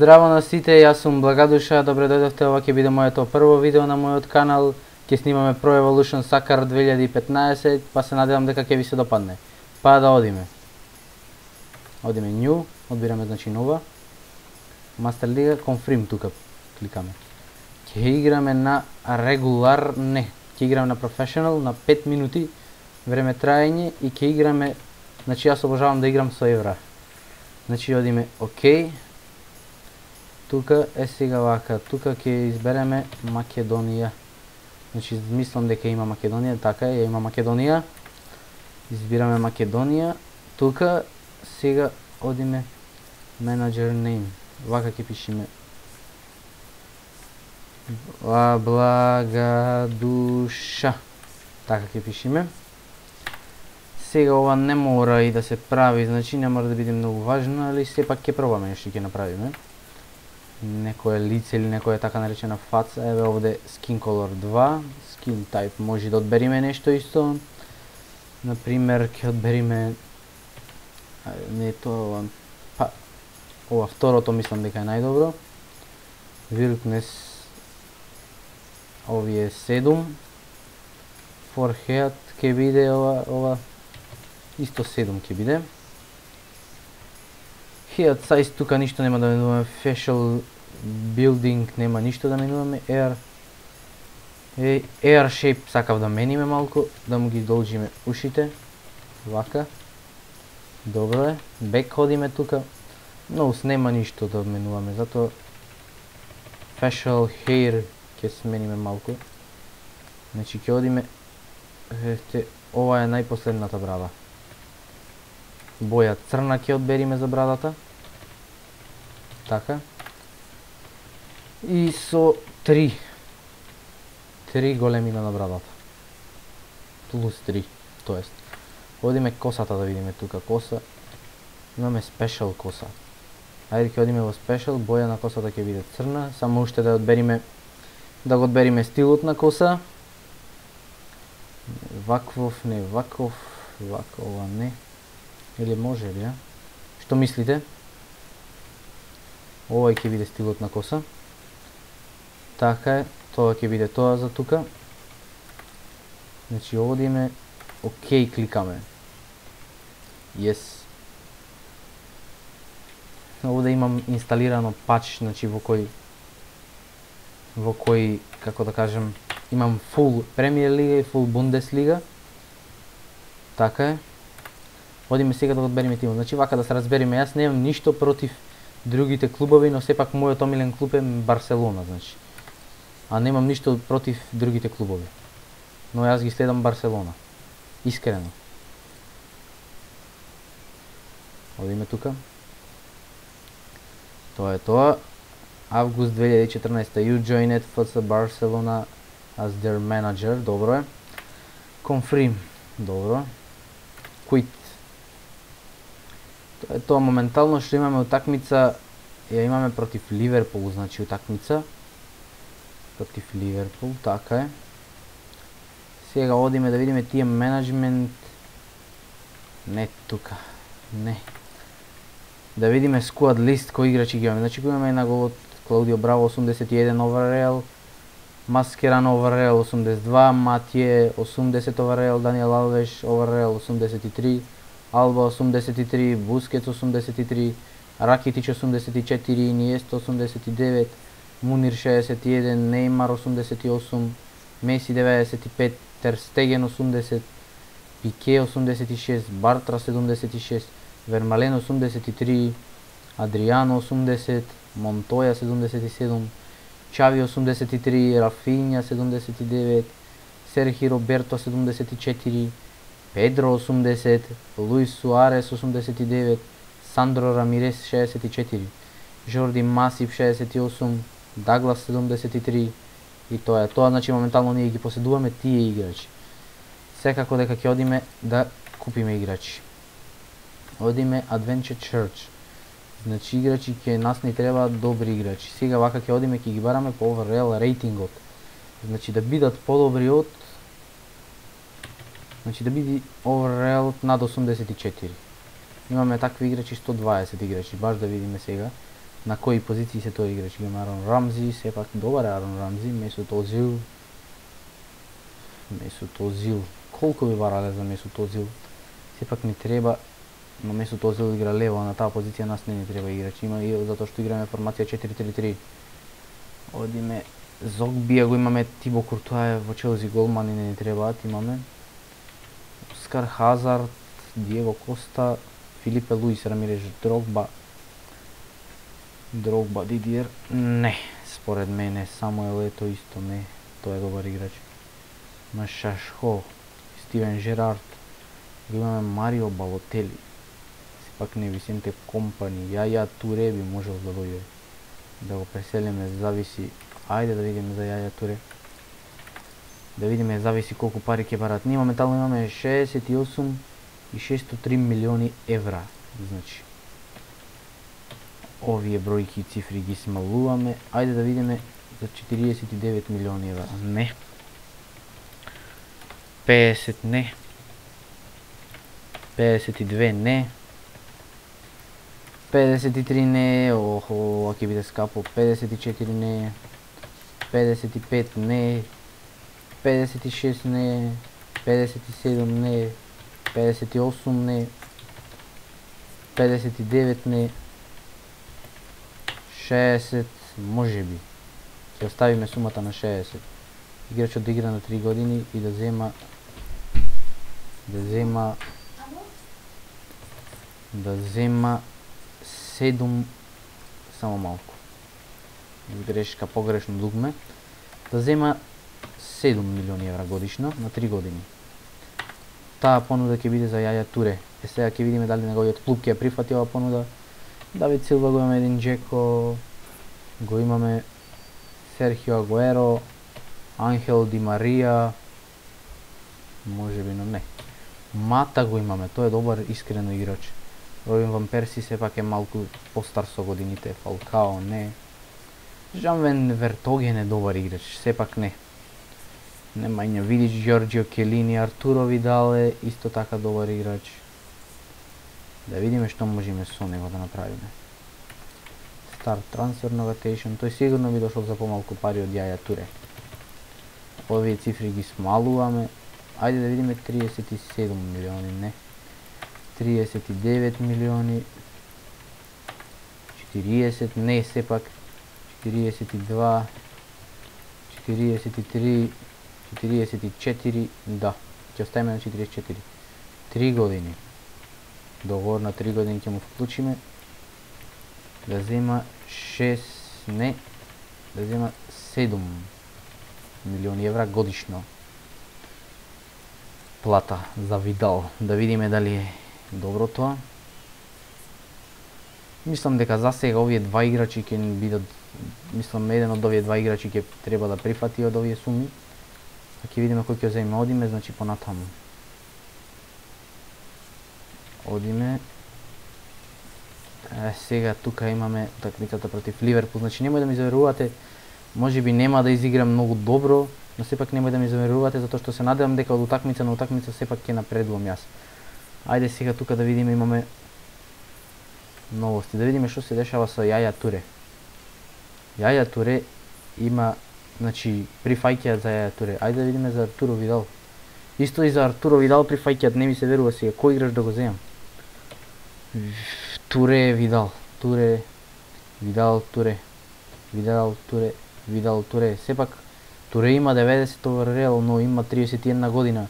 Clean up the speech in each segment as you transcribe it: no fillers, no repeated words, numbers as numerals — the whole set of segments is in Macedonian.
Здраво на сите, јас сум Благодуша, добре дојдовте, ова ќе биде моето прво видео на мојот канал. Ќе снимаме Pro Evolution Soccer 2015, па се надевам дека ќе ви се допадне. Па да одиме. Одиме New, одбираме значи нова. Master Liga, Confirm тука кликаме. Ќе играме на регулар, не, ќе играме на Professional на 5 минути време траење и ќе играме, значи јас обожавам да играм со евра. Значи одиме OK. Тука е сега вака, тука ќе избереме Македонија. Значи мислам дека има Македонија, така е, има Македонија. Избираме Македонија. Тука сега одиме Manager Name. Вака ќе пишеме Благодуша. Така ќе пишеме. Сега ова не мора и да се прави, значи не мора да биде многу важно, али сепак ќе пробаме нешто ќе направиме. Некое лице или некоја така наречена фаца, еве овде Skin Color 2, Skin Type може да одбериме нешто исто. Например, ќе одбериме не тоа, па ова второто мислам дека е најдобро. Wildness овие 7. Forehead ќе биде ова исто 7 ќе биде. Head size тука ништо нема да менуваме, facial building нема ништо да менуваме, air shape сакав да мениме малку, да му ги должиме ушите, вака, добро е, back ходиме тука, nose нема ништо да менуваме, затоа facial hair ќе смениме малку, значи ќе одиме, ова е најпоследната брада. Боја црна ќе одбериме за брадата. Така. И со 3 големина на брадата. Плюс 3, тоест. Одиме косата да видиме тука коса. Имаме спешал коса. Ајде ќе одиме во спешал, боја на косата ќе биде црна, само уште да одбериме стилот на коса. Ваквов, не ваков, вакова не. Или може ли, а? Што мислите? Овој ќе биде стилот на коса. Така е, тоа ќе биде тоа за тука. Значи одиме, OK кликаме. Yes. Овде имам инсталирано пач, значи во кој, како да кажем, имам full Premier Liga и full Bundesliga. Така е. Одиме сега да одбериме тимот. Значи вака да се разбериме, јас немам ништо против другите клубови, но сепак мојот омилен клуб е Барселона, значи. А немам ништо против другите клубови. Но јас ги следам Барселона. Искрено. Одиме тука. Тоа е тоа. Август 2014. You joined FC Barcelona as their manager. Добро е. Confirm. Добро. Quit. Тоа е тоа моментално што имаме утакмица, ја имаме против Ливерпул, значи утакмица. Против Ливерпул, така е. Сега одиме да видиме тие менеджмент. Не тука. Не. Да видиме squad list кои играчи ги имаме. Значи го имаме на голот Клаудио Браво 81 overall, Маскерано overall 82, Матие 80 overall, Даниел Алвеш overall 83, Алба 83, Бускетс 83, Ракитич 84, Иниеста 89, Мунир 61, Неймар 88, Меси 95, Тер Стеген 80, Пике 86, Бартра 76, Вермален 83, Адриано 80, Монтоја 77, Чави 83, Рафиња 79, Серхи Роберто 74, Педро 80, Луис Суарес 89, Сандро Рамирес 64, Жорди Масип 68, Даглас 73 и тоа е тоа, значи моментално ние ги поседуваме тие играчи. Секако дека ќе одиме да купиме играчи. Одиме Adventure Church. Значи играчи ќе нас не требаат добри играчи. Сега вака ќе одиме ќе ги бараме по overall рейтингот. Значи да бидат подобри од, значи да биде overall над 84. Имаме такви играчи 120 играчи, баш да видиме сега. на кои позиции се тој играч. Имаме Арон Рамзи, сепак добар е Арон Рамзи, Месут Озил. Месут Озил. Колку би барале за Месут Озил? Сепак ни треба, но Месут Озил игра лево, на таа позиција нас не ни треба играч. Има и затоа што играме формација 4-3-3. Одиме Зогбија, го имаме Тибо Куртуа во Челси голман и не ни требаат, имаме Оскар Хазард, Диего Коста, Филипе Луис, Рамиреш, Дрогба, Дидиер, не, според мене, Самуел Ето исто не, тој е добар играч. Машашхо, Стивен Жерард, го имаме Марио Балотели, сепак не Висенте Компани, Јаја Туре би можел да дојде, да го преселиме, зависи, ајде да видиме за Јаја Туре, да видиме зависи колку пари ќе барат. Ние моментално имаме 68 и 603 милиони евра, значи овие бројки и цифри ги смалуваме. Ајде да видиме за 49 милиони евра. Не. 50 не. 52 не. 53 не. Охо, ова ќе биде скапо. 54 не. 55 не. 56 не. 57 не. 58 не. 59 не. 60, може би. Ќе оставиме сумата на 60. Играчот да игра на 3 години и да зема да зема 7, само малку. Грешка, погрешно дугме. Да зема 7 милиони евра годишно на 3 години. Таа понуда ќе биде за Јаја Туре. Е сега ќе видиме дали неговиот клуб ќе ја прифати оваа понуда. Давид Силва, го имаме един Джеко, го имаме Серхио Агуеро, Анхел Ди Марија, може би, но не. Мата го имаме, тој е добар искрено играч. Робин Ван Перси сепак е малку постар со годините, Фалкао не. Жан Вертоген е добар играч, сепак не. Немања Видич, Ѓорџио Келини, Артуро Видал е исто така добар играч. Да видиме што можеме со него да направиме. Start Transfer Notation, тој сигурно би дошол за помалку пари од Јаја Туре. Овие цифри ги смалуваме. Ајде да видиме 37 милиони, не. 39 милиони. 40, не сепак. 42. 43. 44, да. Ќе оставиме на 44. 3 години. Договор на 3 години ќе му вклучиме. Да зема 6, не, да зема 7 милиони евра годишно плата за Видал. Да видиме дали е добро тоа. Мислам дека за сега овие два играчи ќе бидат, мислам еден од овие два играчи ќе треба да прифати од овие суми. А ќе видиме кој ќе земе. Одиме, значи понатаму. Одиме. Сега тука имаме такмицата против Ливерпул. Значи немој да ми заверувате, можеби нема да изиграм многу добро, но сепак немој да ми заверувате затоа што се надевам дека од утакмица на утакмица сепак ќе напредувам јас. Ајде сега тука да видиме, имаме новости. Да видиме што се дешава со Јаја Туре. Јаја Туре има, значи, прифаќаат за Јаја Туре. Ајде да видиме за Артуро Видал. Исто и за Артуро Видал прифаќаат, не ми се верува сега кој играш да го земам. Туре Видал, Туре Видал, Туре Видал, Туре Видал, Туре. Сепак Туре има 90 overall, но има 31 година,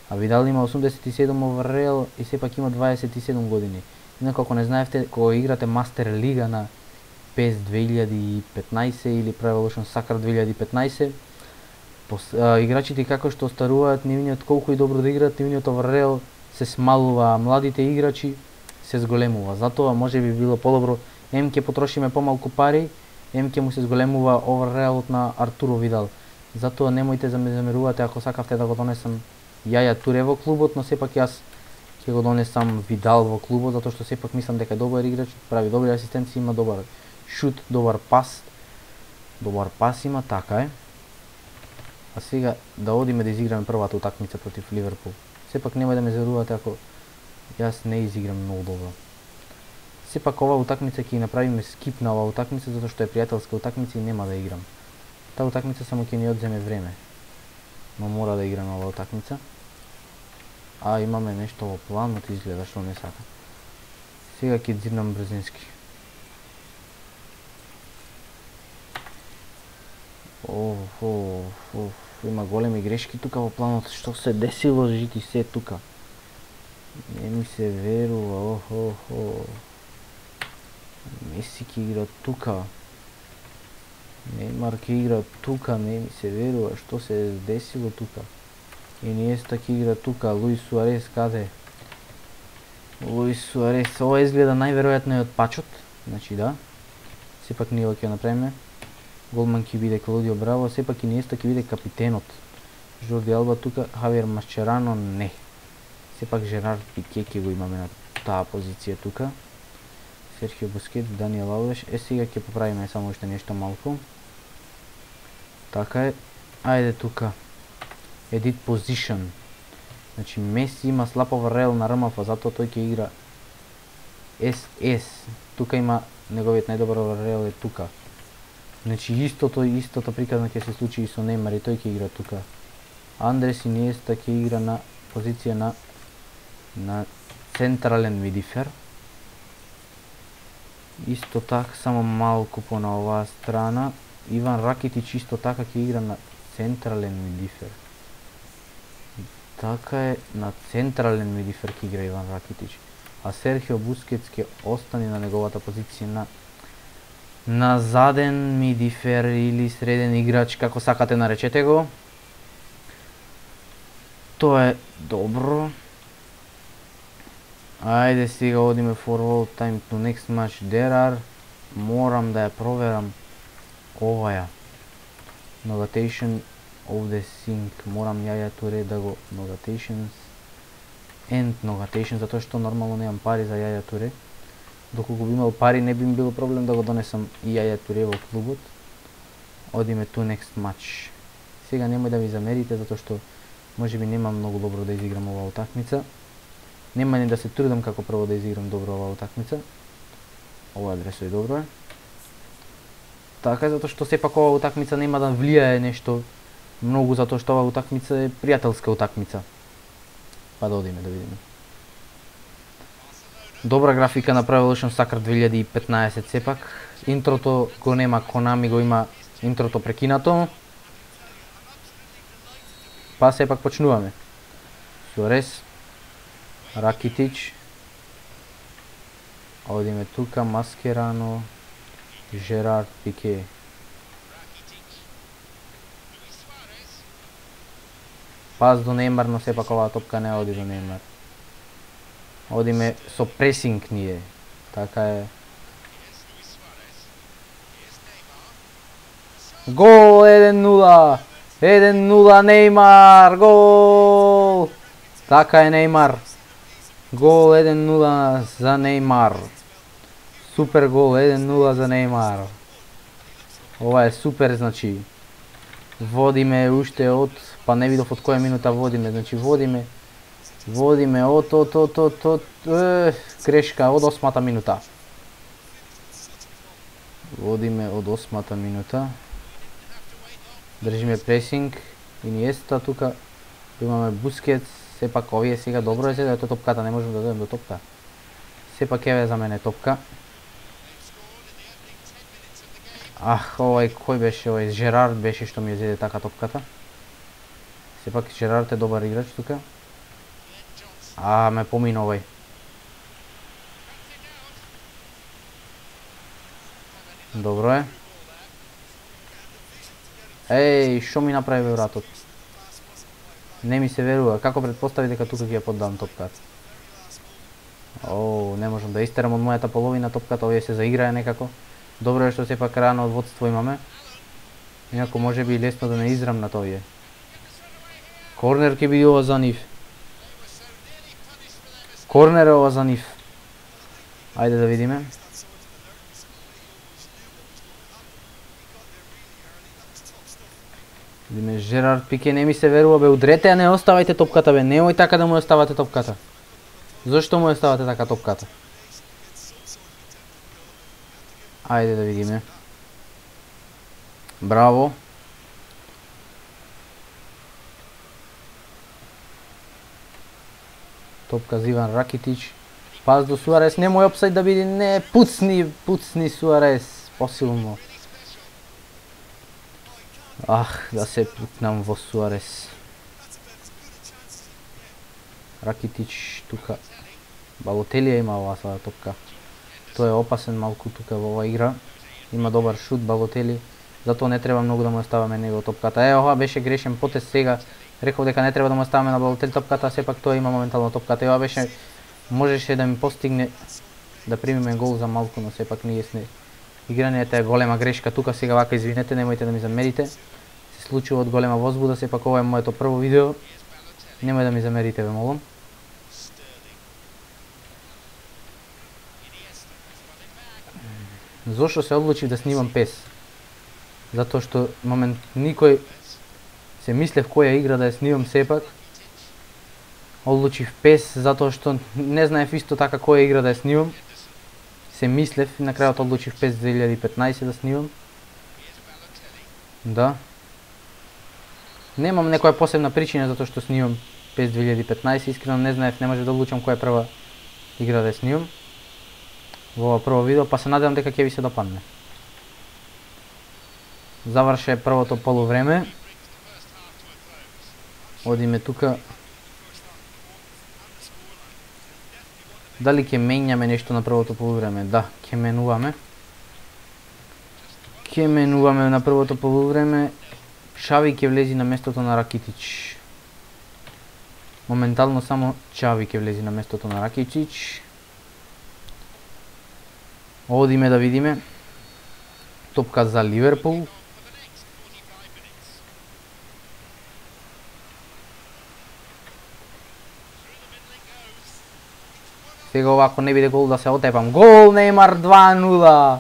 а Видал има 87 overall и сепак има 27 години. Инаку ако не знаевте, кога играте Мастер Лига на PES 2015 или Pro Evolution Soccer 2015, играчите како што остаруваат, нивниот колку и добро да играат, нивниот overall се смалува, а младите играчи се зголемува. Затоа може би било подобро, ем ќе потрошиме помалку пари, ем ќе му се зголемува overallот на Артуро Видал. Затоа немојте да ме замерувате ако сакавте да го донесам Јаја Туре во клубот, но сепак јас ќе го донесам Видал во клубот, затоа што сепак мислам дека е добар играч, прави добри асистенции, има добар шут, добар пас. Добар пас има, така е. А сега да одиме да изиграме првата утакмица против Ливерпул. Сепак немој да ме заверувате ако јас не изиграм многу добро. Сепак ова утакмица ќе направиме скип на оваа утакмица затоа што е пријателска утакмица и нема да играм. Таа утакмица само ќе ни одземе време. Но мора да играме оваа утакмица. А имаме нешто во планот изгледа што не сака. Сега ќе дзирнам брзински. Има големи грешки тука во планот. Што се десило жити се тука? Не ми се верува. Меси ќе игра тука. Неймар ќе игра тука, не ми се верува што се десило тука. Иниеста ќе игра тука, Луис Суарес каде? Луис Суарес, ова изгледа најверојатно е од пачот, значи да. Сепак ние ќе направиме. Голман ќе биде Клодио Браво, сепак Иниеста ќе биде капитенот. Жорди Алба тука, Хавиер Масчерано не. Сепак Жерар Пике ќе го имаме на таа позиција тука. Серхио Бускетс, Даниел Алвеш. Сега ќе поправиме само уште нешто малку. Така е. Ајде тука. Edit position. Значи Меси има слаб overall на РМФ, затоа тој ќе игра SS. Тука има неговиот најдобар overall е тука. Значи истото приказна ќе се случи и со Неймар и тој ќе игра тука. Андрес Иниеста ќе игра на позиција на централен мидифер. Исто така, само малку по на оваа страна. Иван Ракитич исто така ќе игра на централен мидифер. Така е, на централен мидифер ќе игра Иван Ракитич. А Серхио Бускетс ќе остане на неговата позиција на заден мидифер или среден играч, како сакате наречете го. Тоа е добро. Ајде сега одиме forward time to next match. There морам да ја проверам оваја. Notation of the sync. Морам Јаја Туре да го notations and notation, затоа што нормално немам пари за Јаја Туре. Доколку би имал пари не би ми било проблем да го донесам и Јаја Туре во клубот. Одиме to next match. Сега немој да ми замерите затоа што можеби немам многу добро да изиграм оваа утакмица. Нема ни да се трудам како прво да изиграм добро оваа утакмица. Ова адресо е добро. Така, затоа што сепак оваа утакмица нема да влијае нешто многу, затоа што оваа утакмица е пријателска утакмица. Па да одиме да видиме. Добра графика направи Evolution Soccer 2015 сепак. Интрото го нема, Konami го има интрото прекинато. Па сепак почнуваме. Суарес, Ракитич. Одиме тука, Маскерано, Жерар Пике. Пас до Неймар, но сепак оваа топка не оди до Неймар. Одиме со пресинг ние. Така е. Гол 1-0. 1-0 Неймар. Гол. Така е Неймар. Гол 1-0 за Неймар. Супер гол 1-0 за Неймар. Ова е супер, значи. Водиме уште од, па не видов од која минута водиме, значи водиме од грешка од 8-та минута. Водиме од 8-та минута. Држиме пресинг. Иниеста тука. Имаме Бускетс. Сепак овие сега добро е сега топката, не можам да дојдем до топка. Сепак еве за мене топка. Овај кој беше овај? Жерард беше што ми ја зеде така топката. Сепак Жерард е добар играч тука. Ме помина овај. Добро е. Еј, што ми направи вратот? Не ми се верува. Како предпостави дека тука ќе ја поддам топката? Не можам да истерам од мојата половина топката, овие се заиграе некако. Добро е што сепак рано од водство имаме. Инаку може би лесно да не израмнат овие. Корнер ќе биде ова за нив. Корнер е ова за нив. Ајде да видиме. Видиме Жерард Пике, не ми се верува бе, удрете ја, не оставајте топката бе, немој така да му оставате топката. Зошто му оставате така топката? Ајде да видиме. Браво. Топка за Иван Ракитич. Пас до Суарес, немој опсајд да биде, не, пуцни Суарес, посилно. Да се пукнам во Суарес. Ракитич тука. Балотелија има оваа своја топка. Тој е опасен малку тука во оваа игра. Има добар шут Балотели, затоа не треба многу да му оставаме него топката. Ова беше грешен потез сега. Реков дека не треба да му оставаме на Балотели топката, сепак тоа има моментално топката. Ова беше, можеше да ми постигне да примиме гол за малку, но сепак ние сме игранијата е голема грешка тука. Сега вака, извинете, немојте да ми замерите. Се случува од голема возбуда, сепак ова е моето прво видео. Немој да ми замерите, ве молам. Зошто се одлучив да снимам PES? Затоа што момент никој се мислев која игра да ја снимам сепак. Одлучив PES затоа што не знаев исто така која игра да ја снимам. Се мислев и на крајот одлучив PES 2015 да снимам. Да. Немам некоја посебна причина затоа што снимам PES 2015, искрено не знаев, не може да одлучам која е прва игра да ја снимам во ова прво видео, па се надевам дека ќе ви се допадне. Заврше првото полувреме. Одиме тука. Дали ќе менјаме нешто на првото полувреме? Да, ќе менуваме. Ќе менуваме на првото полувреме. Чави ќе влези на местото на Ракитич. Моментално само Чави ќе влези на местото на Ракитич. Одиме да видиме. Топка за Ливерпул. Сега овако не биде гол да се отепам. Гол Неймар 2-0.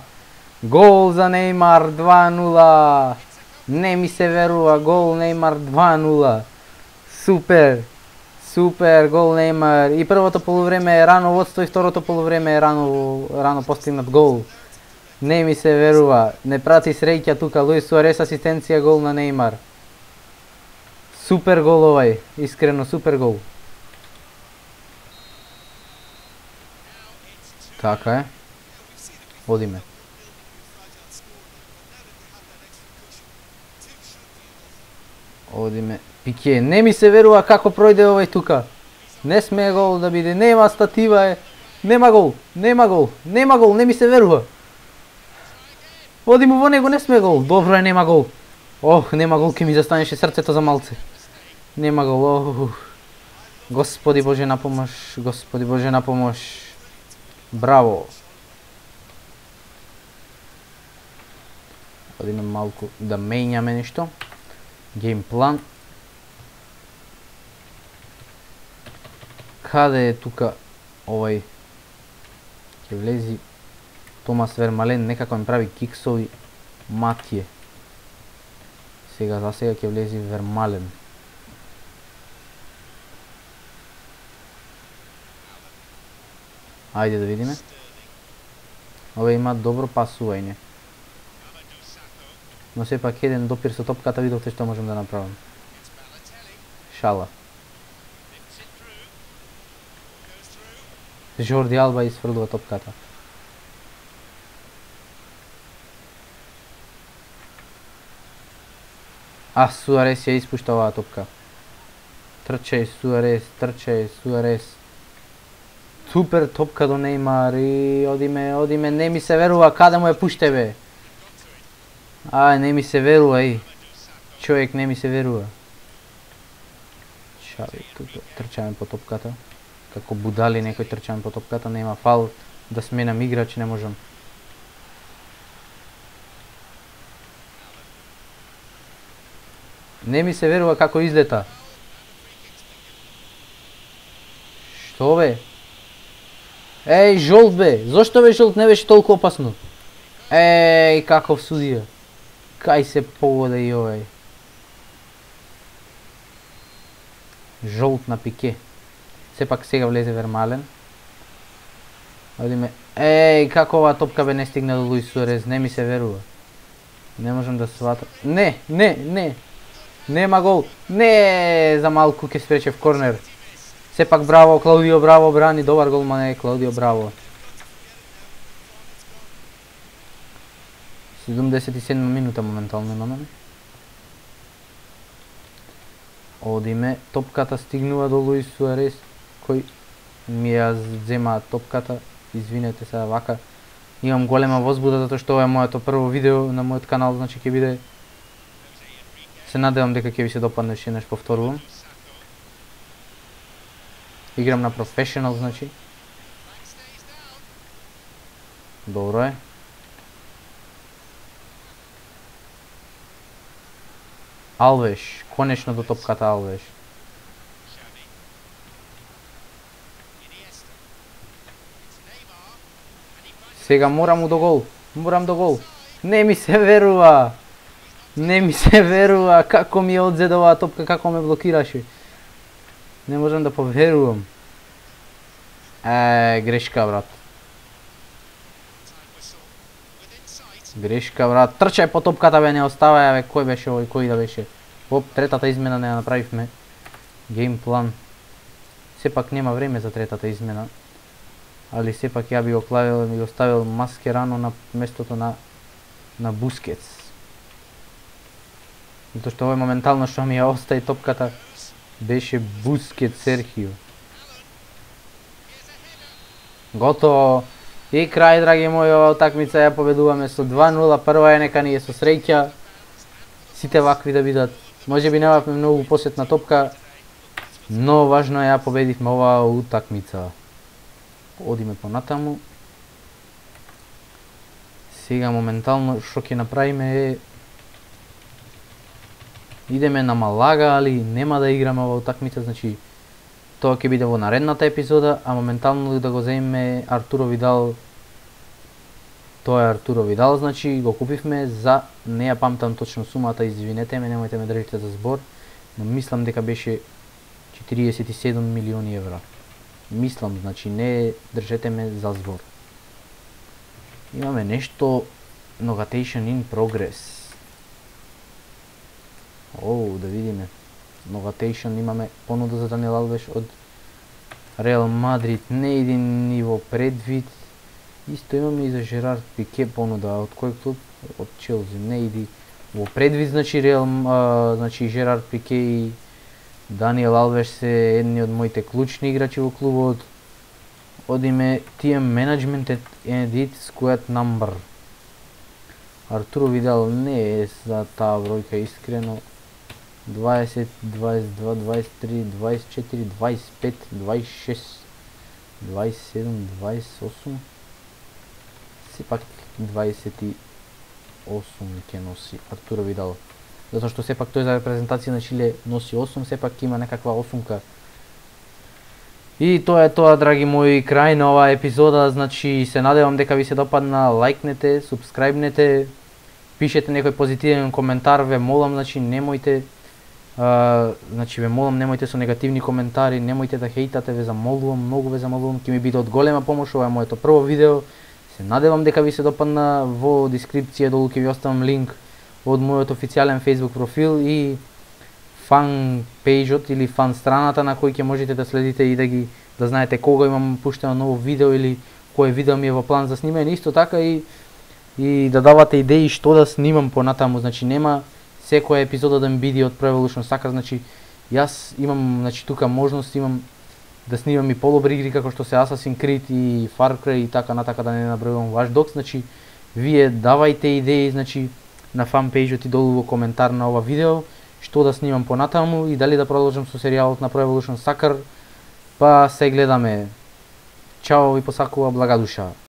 Гол за Неймар 2-0. Не ми се верува, гол Неймар 2-0. Супер. Супер, гол Неймар. И првото полувреме е рано водство и второто полувреме е рано постигнат гол. Не ми се верува. Не прати среќа тука. Луис Суарес асистенција, гол на Неймар. Супер гол овај. Искрено супер гол. Така е. Одиме. Одиме. Пике, не ми се верува како пројде овај тука. Не сме гол да биде, нема статива е. Нема гол, нема гол, нема гол, не ми се верува. Одиме во него, не сме гол. Добро е, нема гол. Ох, нема гол, ке ми застанеше срцето за малце. Нема гол, Господи Боже на помош, Господи Боже на помош. Браво. Одиме малку да менјаме нешто. Геймплан. Каде е тука овај? Ќе влези Томас Вермален, некако ми прави киксови Матје. Сега за сега ќе влези Вермален. Ајде да видиме. Овој има добро пасување. Но сепак еден допир со топката, видовте што можем да направам. Шала. Жорди Алба изфрлува топката. Суарес ја испушта оваа топка. Трчај Суарес, трчај Суарес. Супер топка до Неймар и одиме, не ми се верува, каде му е пуште бе? Не ми се верува, човек не ми се верува. Чави, тука трчаме по топката. Како будали некој трчаме по топката, нема фал, да сменам играч не можам. Не ми се верува како излета. Што бе? Жолт бе, зошто бе жолт, не беше толку опасно? Каков судија. Кај се погода и овај. Жолт на Пике. Сепак сега влезе Вермален. Одиме. Еј, како оваа топка бе не стигна до Луис Суарез, не ми се верува. Не можам да сватам. Не. Нема гол. Не, за малку ќе спречев корнер. Сепак браво, Клаудио Браво брани, добар голман е Клаудио Браво. 77 минута моментално имаме. Одиме, топката стигнува до Луис Суарез, кој ми ја зема топката. Извинете се, вака имам голема возбуда затоа што ова е моето прво видео на мојот канал, значи ќе биде. Се надевам дека ќе ви се допадне, ше нешто повторувам. Играм на професионал, значи. Добро е. Алвеш, конечно до топката Алвеш. Сега морам до гол. Не ми се верува. Како ми одзеде оваа топка, како ме блокираше. Не можам да поверувам. Грешка, брат. Трчај по топката, бе, не оставај, бе, кој беше овој, кој да беше. Оп, третата измена не ја направивме. Гейм план. Сепак нема време за третата измена. Али сепак ја би го клавил, ми го ставил Маскерано на местото на Бускетс. Затоа што овој моментално што ми ја остаи топката беше Бускетс Серхио. Готово. И крај, драги мои, оваа утакмица ја победуваме со 2-0. Прва е, нека ни е со среќа. Сите вакви да бидат. Можеби немавме многу посетна топка, но важно е ја победивме оваа утакмица. Одиме понатаму. Сега моментално што ќе направиме е идеме на Малага, али нема да играме оваа утакмица, значи тоа ќе биде во наредната епизода, а моментално да го земеме Артуро Видал. Тоа е Артуро Видал, значи го купивме за, не ја памтам точно сумата, извинете ме, немојте ме држите за збор, но мислам дека беше 47 милиони евра. Мислам, значи не држете ме за збор. Имаме нешто Notation in progress. Да видиме. Notation имаме понуда за Даниел Алвеш од Реал Мадрид, не еден ниво предвид. Исто имаме и за Жерард Пике понуда, од кој клуб? Од Челси, не иди во предвид, значи значи Жерард Пике и Даниел Алвеш се едни од моите клучни играчи во клубот. Одиме Team Management Edit Squad Number. Артуро Видал не е за таа бројка искрено. 20, 22, 23, 24, 25, 26, 27, 28. Сепак 28 ќе носи Артуро Видал. Затоа што сепак тој за репрезентација на Чиле носи 8, сепак има некаква 8-ка. И тоа е тоа, драги мои, крај на оваа епизода, значи се надевам дека ви се допадна, лајкнете, субскрајбнете, пишете некој позитивен коментар, ве молам, значи немојте немојте со негативни коментари, немојте да хейтате, ве замолувам, многу ве замолувам, ќе ми биде од голема помош, ова е моето прво видео. Се надевам дека ви се допадна, во дескрипција долу ќе ви оставам линк од мојот официјален Facebook профил и фан пејџот или фан страната на кој ќе можете да следите и да знаете кога имам пуштено ново видео или кое видео ми е во план за снимање, исто така и да давате идеи што да снимам понатаму, значи нема секоја епизода да ми биде од Pro Evolution Soccer, значи јас имам, значи тука можност имам да снимам и подобри игри како што се Assassin's Creed и Far Cry и така натака, да не набројувам Watch Dogs, значи вие давајте идеи, значи на фан пејџот и долу во коментар на ова видео што да снимам понатаму и дали да продолжам со серијалот на Pro Evolution Soccer, па се гледаме. Чао, ви посакува благодуша.